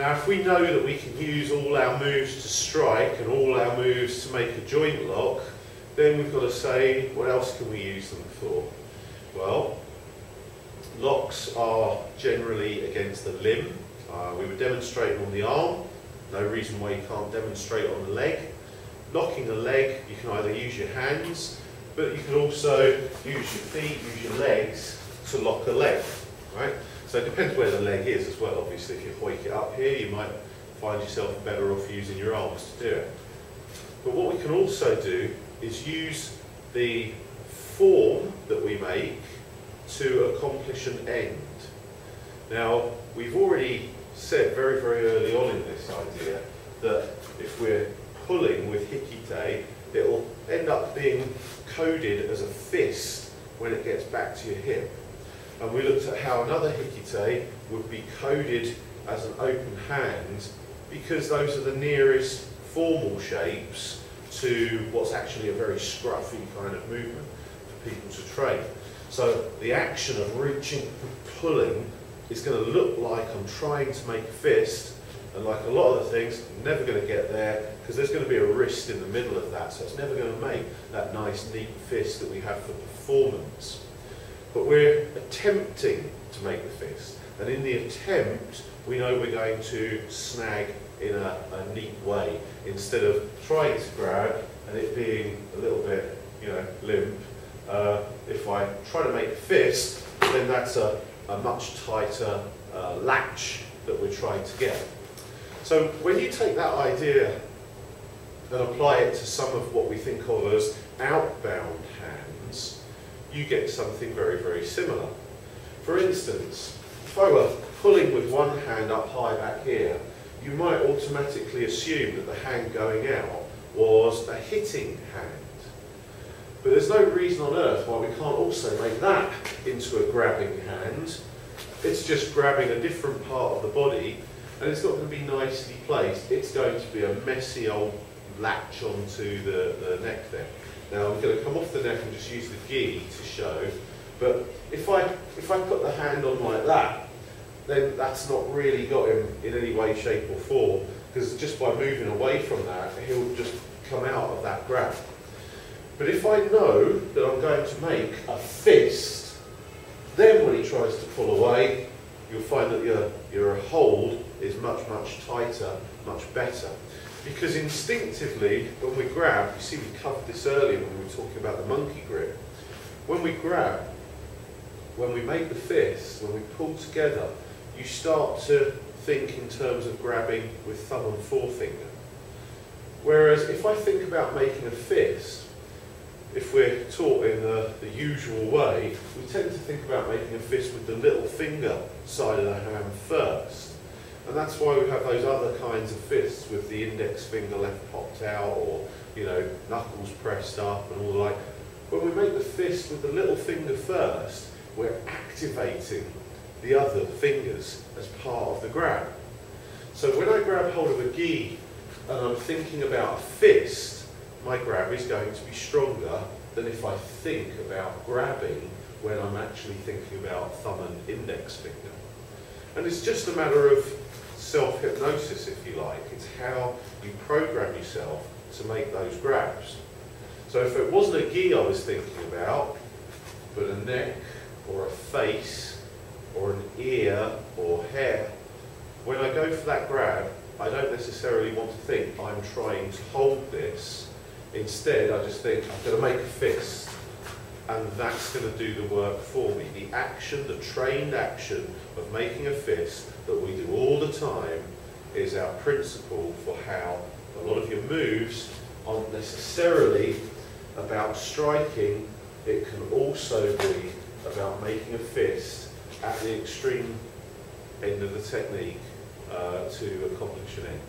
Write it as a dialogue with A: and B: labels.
A: Now if we know that we can use all our moves to strike and all our moves to make a joint lock, then we've got to say, what else can we use them for? Well, locks are generally against the limb. We would demonstrate on the arm, no reason why you can't demonstrate on the leg. Locking a leg, you can either use your hands, but you can also use your feet, use your legs to lock a leg, right? So it depends where the leg is as well. Obviously, if you hoik it up here, you might find yourself better off using your arms to do it. But what we can also do is use the form that we make to accomplish an end. Now, we've already said very, very early on in this idea that if we're pulling with hikite, it'll end up being coded as a fist when it gets back to your hip. And we looked at how another hikite would be coded as an open hand because those are the nearest formal shapes to what's actually a very scruffy kind of movement for people to train. So the action of reaching and pulling is going to look like I'm trying to make a fist, and like a lot of the things, I'm never going to get there because there's going to be a wrist in the middle of that, so it's never going to make that nice neat fist that we have for performance. But we're attempting to make the fist, and in the attempt we know we're going to snag in a neat way instead of trying to grab and it being a little bit, limp. If I try to make a fist, then that's a much tighter latch that we're trying to get. So when you take that idea and apply it to some of what we think of as outbound hands, you get something very, very similar. For instance, if I were pulling with one hand up high back here, you might automatically assume that the hand going out was a hitting hand. But there's no reason on earth why we can't also make that into a grabbing hand. It's just grabbing a different part of the body, and it's not going to be nicely placed. It's going to be a messy old latch onto the neck there. Now I'm going to come off the neck and just use the gi to show, but if I put the hand on like that, then that's not really got him in any way, shape or form, because just by moving away from that, he'll just come out of that grab. But if I know that I'm going to make a fist, then when he tries to pull away, you'll find that your hold is much, much tighter, much better. Because instinctively, when we grab, you see we covered this earlier when we were talking about the monkey grip. When we grab, when we make the fist, when we pull together, you start to think in terms of grabbing with thumb and forefinger. Whereas if I think about making a fist, if we're taught in the usual way, we tend to think about making a fist with the little finger side of the hand first. And that's why we have those other kinds of fists with the index finger left popped out, or knuckles pressed up and all the like. When we make the fist with the little finger first, we're activating the other fingers as part of the grab. So when I grab hold of a gi and I'm thinking about a fist, my grab is going to be stronger than if I think about grabbing when I'm actually thinking about thumb and index finger. And it's just a matter of self-hypnosis, if you like. It's how you program yourself to make those grabs. So if it wasn't a gi I was thinking about, but a neck or a face or an ear or hair, when I go for that grab, I don't necessarily want to think I'm trying to hold this. Instead, I just think I'm going to make a fist, and that's going to do the work for me. The action, the trained action of making a fist that we do all the time is our principle for how a lot of your moves aren't necessarily about striking. It can also be about making a fist at the extreme end of the technique to accomplish an end.